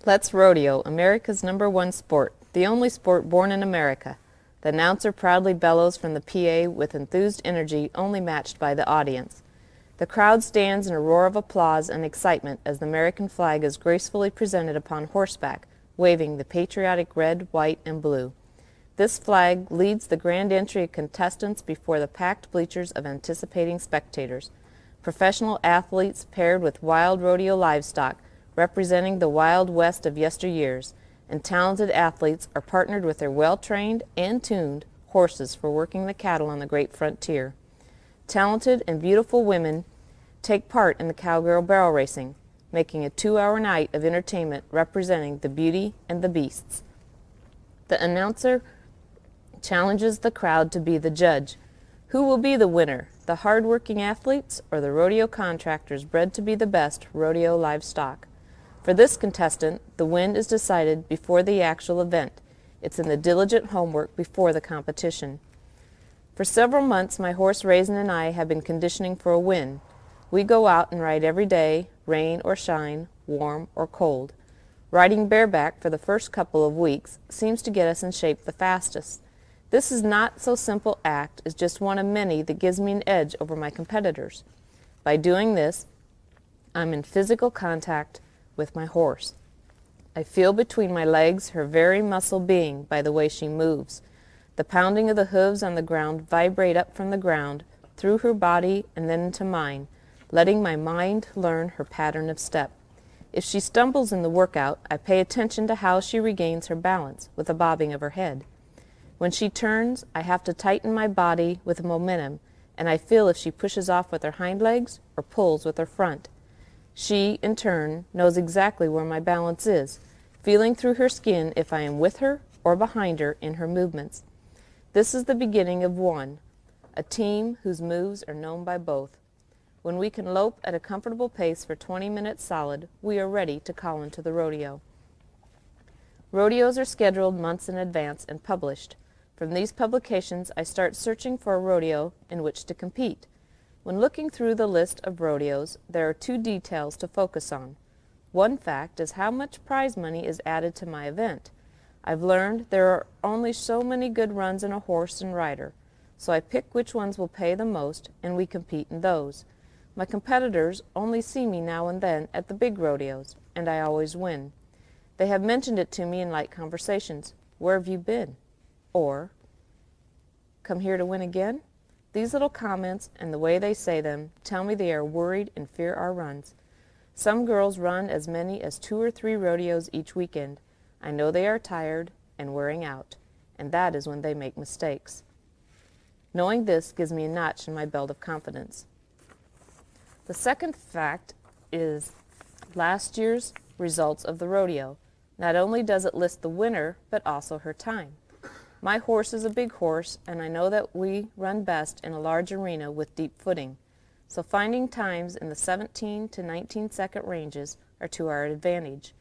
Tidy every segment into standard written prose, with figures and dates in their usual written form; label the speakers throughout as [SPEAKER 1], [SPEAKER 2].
[SPEAKER 1] Let's rodeo, America's #1 sport, the only sport born in America. The announcer proudly bellows from the PA with enthused energy only matched by the audience. The crowd stands in a roar of applause and excitement as the American flag is gracefully presented upon horseback, waving the patriotic red, white, and blue. This flag leads the grand entry of contestants before the packed bleachers of anticipating spectators. Professional athletes paired with wild rodeo livestock, representing the Wild West of yesteryears, and talented athletes are partnered with their well-trained and tuned horses for working the cattle on the great frontier. Talented and beautiful women take part in the cowgirl barrel racing, making a 2-hour night of entertainment representing the beauty and the beasts. The announcer challenges the crowd to be the judge. Who will be the winner, the hard-working athletes or the rodeo contractors bred to be the best rodeo livestock? For this contestant, the win is decided before the actual event. It's in the diligent homework before the competition. For several months, my horse Raisin and I have been conditioning for a win. We go out and ride every day, rain or shine, warm or cold. Riding bareback for the first couple of weeks seems to get us in shape the fastest. This is not so simple act is just one of many that gives me an edge over my competitors. By doing this, I'm in physical contact with my horse. I feel between my legs her very muscle being by the way she moves. The pounding of the hooves on the ground vibrate up from the ground, through her body and then into mine, letting my mind learn her pattern of step. If she stumbles in the workout, I pay attention to how she regains her balance with a bobbing of her head. When she turns, I have to tighten my body with momentum, and I feel if she pushes off with her hind legs or pulls with her front. She, in turn, knows exactly where my balance is, feeling through her skin if I am with her or behind her in her movements. This is the beginning of one, a team whose moves are known by both. When we can lope at a comfortable pace for 20 minutes solid, we are ready to call into the rodeo. Rodeos are scheduled months in advance and published. From these publications, I start searching for a rodeo in which to compete. When looking through the list of rodeos, there are 2 details to focus on. One fact is how much prize money is added to my event. I've learned there are only so many good runs in a horse and rider, so I pick which ones will pay the most, and we compete in those. My competitors only see me now and then at the big rodeos, and I always win. They have mentioned it to me in light conversations. Where have you been? Or, come here to win again? These little comments and the way they say them tell me they are worried and fear our runs. Some girls run as many as 2 or 3 rodeos each weekend. I know they are tired and wearing out, and that is when they make mistakes. Knowing this gives me a notch in my belt of confidence. The second fact is last year's results of the rodeo. Not only does it list the winner, but also her time. My horse is a big horse, and I know that we run best in a large arena with deep footing, so finding times in the 17 to 19-second ranges are to our advantage.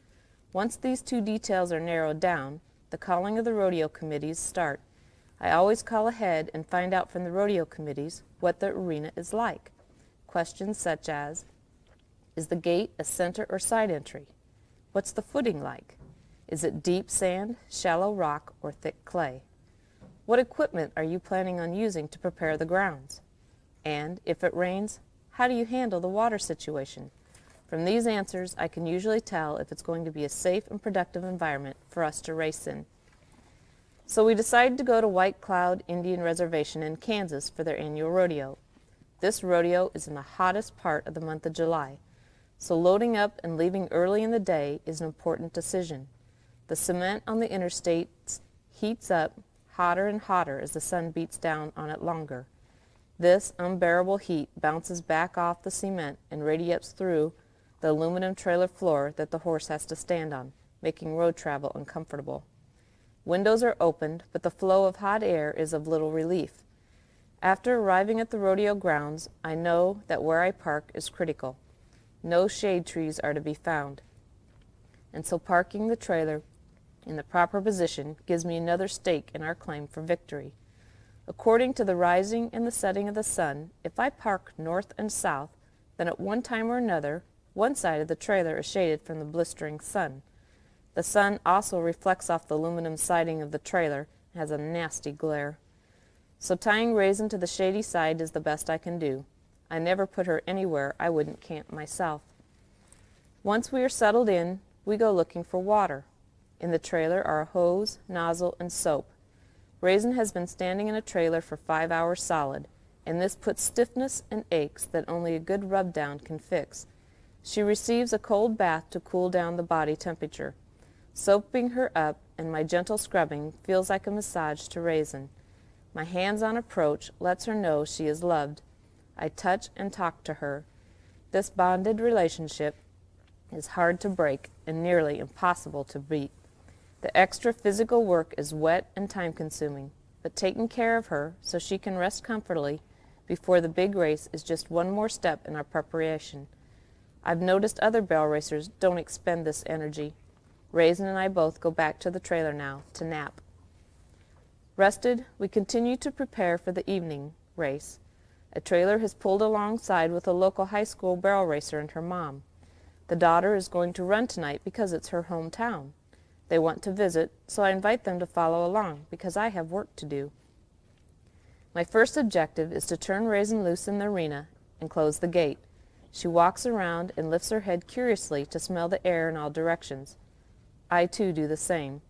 [SPEAKER 1] Once these 2 details are narrowed down, the calling of the rodeo committees start. I always call ahead and find out from the rodeo committees what the arena is like. Questions such as, is the gate a center or side entry? What's the footing like? Is it deep sand, shallow rock, or thick clay? What equipment are you planning on using to prepare the grounds? And if it rains, how do you handle the water situation? From these answers, I can usually tell if it's going to be a safe and productive environment for us to race in. So we decided to go to White Cloud Indian Reservation in Kansas for their annual rodeo. This rodeo is in the hottest part of the month of July, so loading up and leaving early in the day is an important decision. The cement on the interstates heats up hotter and hotter as the sun beats down on it longer. This unbearable heat bounces back off the cement and radiates through the aluminum trailer floor that the horse has to stand on, making road travel uncomfortable. Windows are opened, but the flow of hot air is of little relief. After arriving at the rodeo grounds, I know that where I park is critical. No shade trees are to be found, and so parking the trailer in the proper position gives me another stake in our claim for victory. According to the rising and the setting of the sun, if I park north and south, then at one time or another, one side of the trailer is shaded from the blistering sun. The sun also reflects off the aluminum siding of the trailer and has a nasty glare. So tying Raisin to the shady side is the best I can do. I never put her anywhere I wouldn't camp myself. Once we are settled in, we go looking for water. In the trailer are a hose, nozzle, and soap. Raisin has been standing in a trailer for 5 hours solid, and this puts stiffness and aches that only a good rub-down can fix. She receives a cold bath to cool down the body temperature. Soaping her up and my gentle scrubbing feels like a massage to Raisin. My hands-on approach lets her know she is loved. I touch and talk to her. This bonded relationship is hard to break and nearly impossible to beat. The extra physical work is wet and time-consuming, but taking care of her so she can rest comfortably before the big race is just one more step in our preparation. I've noticed other barrel racers don't expend this energy. Raisin and I both go back to the trailer now to nap. Rested, we continue to prepare for the evening race. A trailer has pulled alongside with a local high school barrel racer and her mom. The daughter is going to run tonight because it's her hometown. They want to visit, so I invite them to follow along because I have work to do. My first objective is to turn Raisin loose in the arena and close the gate. She walks around and lifts her head curiously to smell the air in all directions. I too do the same.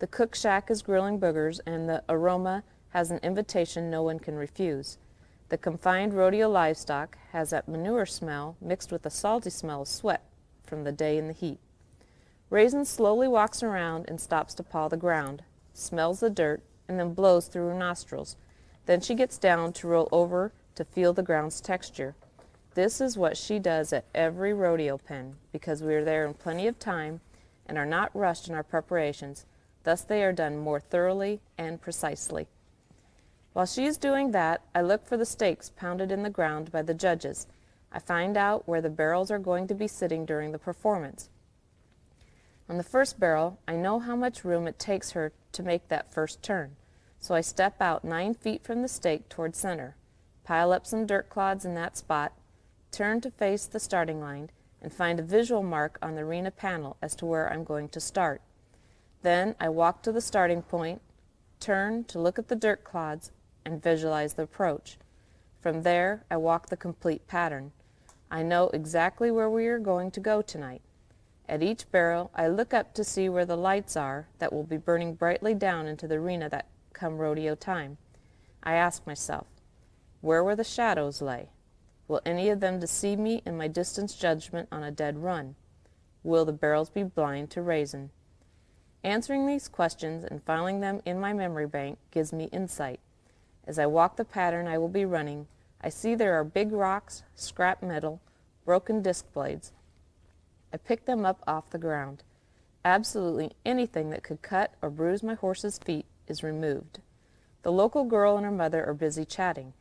[SPEAKER 1] The cook shack is grilling boogers, and the aroma has an invitation no one can refuse. The confined rodeo livestock has that manure smell mixed with the salty smell of sweat from the day in the heat. Raisin slowly walks around and stops to paw the ground, smells the dirt, and then blows through her nostrils. Then she gets down to roll over to feel the ground's texture. This is what she does at every rodeo pen because we are there in plenty of time and are not rushed in our preparations. Thus they are done more thoroughly and precisely. While she is doing that, I look for the stakes pounded in the ground by the judges. I find out where the barrels are going to be sitting during the performance. On the first barrel, I know how much room it takes her to make that first turn, so I step out 9 feet from the stake toward center, pile up some dirt clods in that spot, turn to face the starting line, and find a visual mark on the arena panel as to where I'm going to start. Then I walk to the starting point, turn to look at the dirt clods, and visualize the approach. From there, I walk the complete pattern. I know exactly where we are going to go tonight. At each barrel, I look up to see where the lights are that will be burning brightly down into the arena that come rodeo time. I ask myself, where will the shadows lay? Will any of them deceive me in my distance judgment on a dead run? Will the barrels be blind to Raisin? Answering these questions and filing them in my memory bank gives me insight. As I walk the pattern I will be running, I see there are big rocks, scrap metal, broken disc blades. I pick them up off the ground. Absolutely anything that could cut or bruise my horse's feet is removed. The local girl and her mother are busy chatting.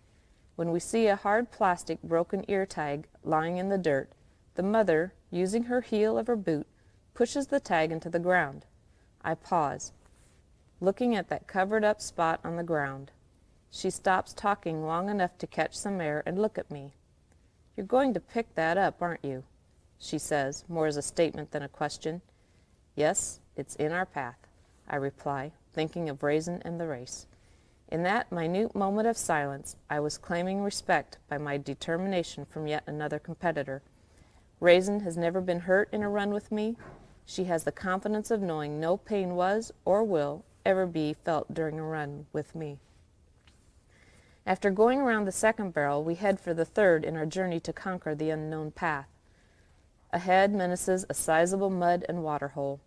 [SPEAKER 1] When we see a hard plastic broken ear tag lying in the dirt, the mother, using her heel of her boot, pushes the tag into the ground. I pause, looking at that covered-up spot on the ground. She stops talking long enough to catch some air and look at me. "You're going to pick that up, aren't you?" she says, more as a statement than a question. "Yes, it's in our path," I reply, thinking of Raisin and the race. In that minute moment of silence, I was claiming respect by my determination from yet another competitor. Raisin has never been hurt in a run with me. She has the confidence of knowing no pain was or will ever be felt during a run with me. After going around the second barrel, we head for the third in our journey to conquer the unknown path. Ahead menaces a sizable mud and water hole.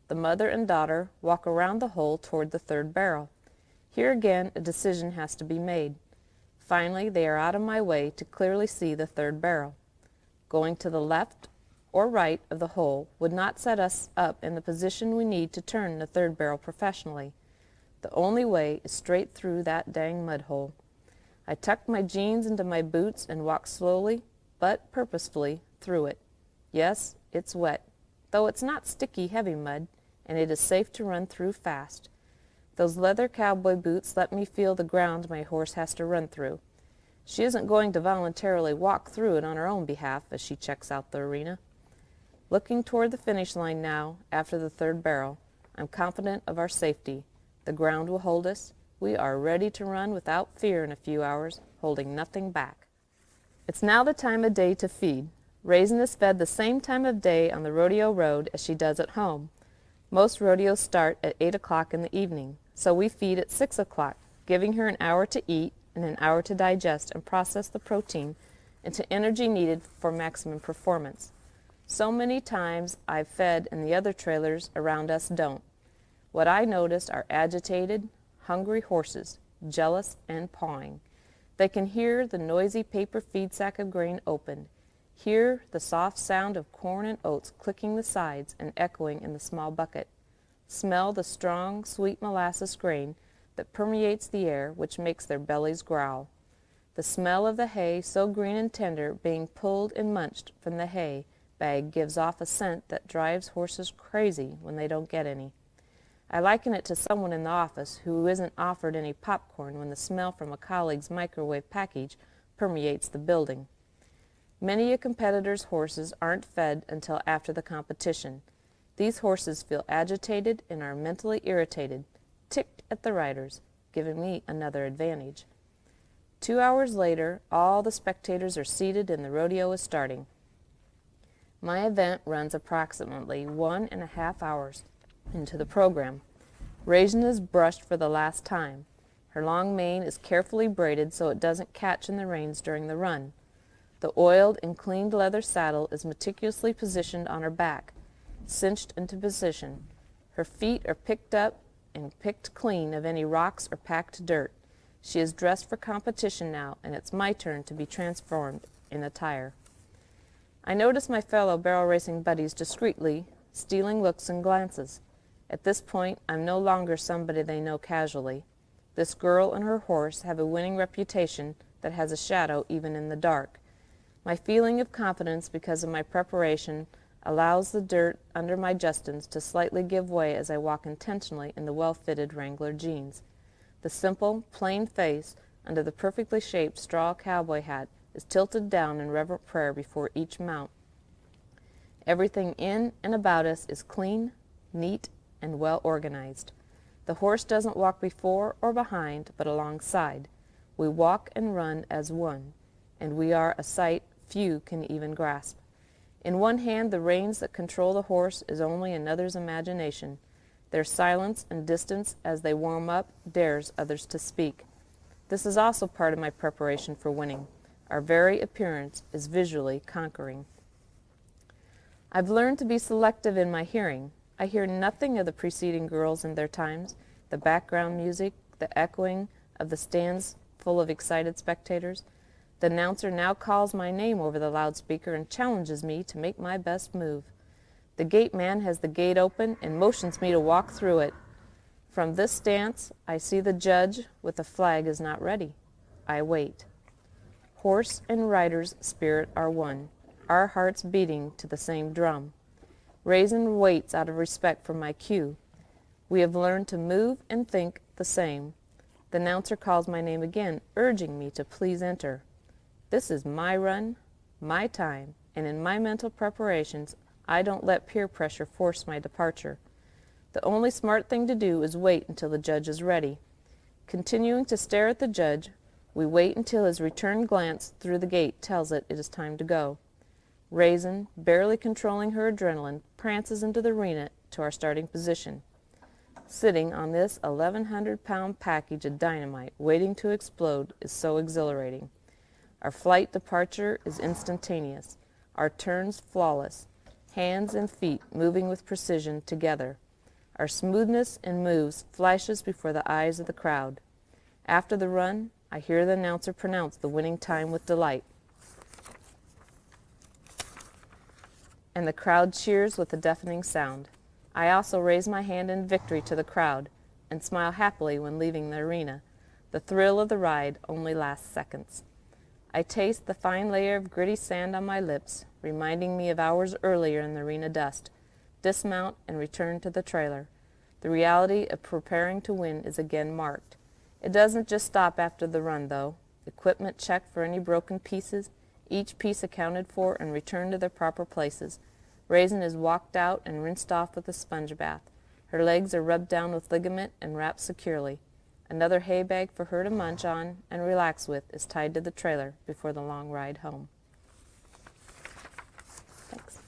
[SPEAKER 1] The mother and daughter walk around the hole toward the third barrel. Here again a decision has to be made. Finally, they are out of my way to clearly see the third barrel. Going to the left or right of the hole would not set us up in the position we need to turn the third barrel professionally. The only way is straight through that dang mud hole. I tuck my jeans into my boots and walk slowly, but purposefully, through it. Yes, it's wet, though it's not sticky, heavy mud, and it is safe to run through fast. Those leather cowboy boots let me feel the ground my horse has to run through. She isn't going to voluntarily walk through it on her own behalf as she checks out the arena. Looking toward the finish line now, after the third barrel, I'm confident of our safety. The ground will hold us. We are ready to run without fear in a few hours, holding nothing back. It's now the time of day to feed. Raisin is fed the same time of day on the rodeo road as she does at home. Most rodeos start at 8 o'clock in the evening, so we feed at 6 o'clock, giving her an hour to eat and an hour to digest and process the protein into energy needed for maximum performance. So many times I've fed and the other trailers around us don't. What I noticed are agitated, hungry horses, jealous and pawing. They can hear the noisy paper feed sack of grain opened, hear the soft sound of corn and oats clicking the sides and echoing in the small bucket, smell the strong, sweet molasses grain that permeates the air, which makes their bellies growl. The smell of the hay, so green and tender, being pulled and munched from the hay bag gives off a scent that drives horses crazy when they don't get any. I liken it to someone in the office who isn't offered any popcorn when the smell from a colleague's microwave package permeates the building. Many a competitor's horses aren't fed until after the competition. These horses feel agitated and are mentally irritated, ticked at the riders, giving me another advantage. 2 hours later, all the spectators are seated and the rodeo is starting. My event runs approximately 1.5 hours into the program. Raisin is brushed for the last time. Her long mane is carefully braided so it doesn't catch in the reins during the run. The oiled and cleaned leather saddle is meticulously positioned on her back, cinched into position. Her feet are picked up and picked clean of any rocks or packed dirt. She is dressed for competition now, and it's my turn to be transformed in attire. I notice my fellow barrel racing buddies discreetly stealing looks and glances. At this point, I'm no longer somebody they know casually. This girl and her horse have a winning reputation that has a shadow even in the dark. My feeling of confidence because of my preparation allows the dirt under my justins to slightly give way as I walk intentionally in the well-fitted Wrangler jeans. The simple, plain face under the perfectly shaped straw cowboy hat is tilted down in reverent prayer before each mount. Everything in and about us is clean, neat, and well organized. The horse doesn't walk before or behind, but alongside. We walk and run as one, and we are a sight few can even grasp. In one hand, the reins that control the horse is only another's imagination. Their silence and distance as they warm up dares others to speak. This is also part of my preparation for winning. Our very appearance is visually conquering. I've learned to be selective in my hearing. I hear nothing of the preceding girls and their times, the background music, the echoing of the stands full of excited spectators. The announcer now calls my name over the loudspeaker and challenges me to make my best move. The gate man has the gate open and motions me to walk through it. From this stance, I see the judge with the flag is not ready. I wait. Horse and rider's spirit are one, our hearts beating to the same drum. Raisin waits out of respect for my cue. We have learned to move and think the same. The announcer calls my name again, urging me to please enter. This is my run, my time, and in my mental preparations, I don't let peer pressure force my departure. The only smart thing to do is wait until the judge is ready. Continuing to stare at the judge, we wait until his return glance through the gate tells it is time to go. Raisin, barely controlling her adrenaline, prances into the arena to our starting position. Sitting on this 1,100-pound package of dynamite waiting to explode is so exhilarating. Our flight departure is instantaneous, our turns flawless, hands and feet moving with precision together. Our smoothness in moves flashes before the eyes of the crowd. After the run, I hear the announcer pronounce the winning time with delight. And the crowd cheers with a deafening sound. I also raise my hand in victory to the crowd and smile happily when leaving the arena. The thrill of the ride only lasts seconds. I taste the fine layer of gritty sand on my lips, reminding me of hours earlier in the arena dust, dismount and return to the trailer. The reality of preparing to win is again marked. It doesn't just stop after the run, though. Equipment checked for any broken pieces, each piece accounted for and returned to their proper places. Raisin is walked out and rinsed off with a sponge bath. Her legs are rubbed down with ligament and wrapped securely. Another hay bag for her to munch on and relax with is tied to the trailer before the long ride home. Thanks.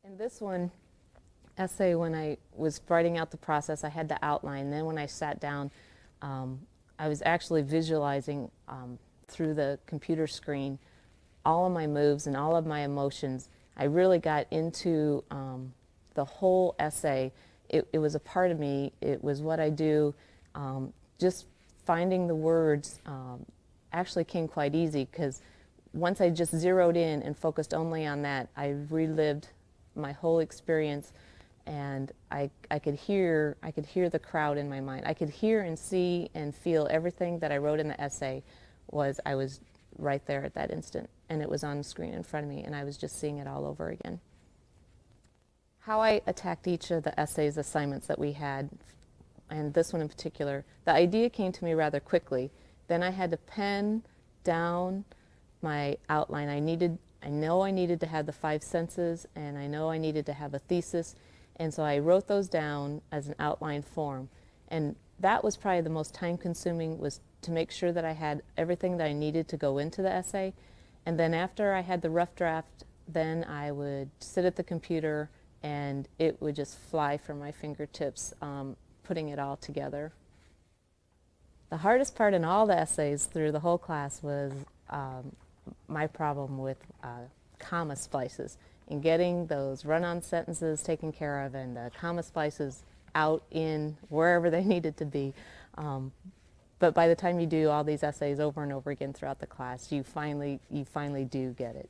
[SPEAKER 1] In this one essay, when I was writing out the process, I had the outline. Then when I sat down, I was actually visualizing through the computer screen all of my moves and all of my emotions. I really got into the whole essay. It was a part of me. It was what I do. Just finding the words actually came quite easy, because once I just zeroed in and focused only on that, I relived my whole experience, and I could hear the crowd in my mind. I could hear and see and feel everything that I wrote in the essay. I was right there at that instant, and it was on the screen in front of me, and I was just seeing it all over again. How I attacked each of the essays assignments that we had, and this one in particular, the idea came to me rather quickly. Then I had to pen down my outline. I know I needed to have the 5 senses, and I know I needed to have a thesis, and so I wrote those down as an outline form. And that was probably the most time-consuming, was to make sure that I had everything that I needed to go into the essay. And then after I had the rough draft, then I would sit at the computer and it would just fly from my fingertips, putting it all together. The hardest part in all the essays through the whole class was my problem with comma splices, and getting those run-on sentences taken care of and the comma splices out in wherever they needed to be. But by the time you do all these essays over and over again throughout the class, you finally do get it.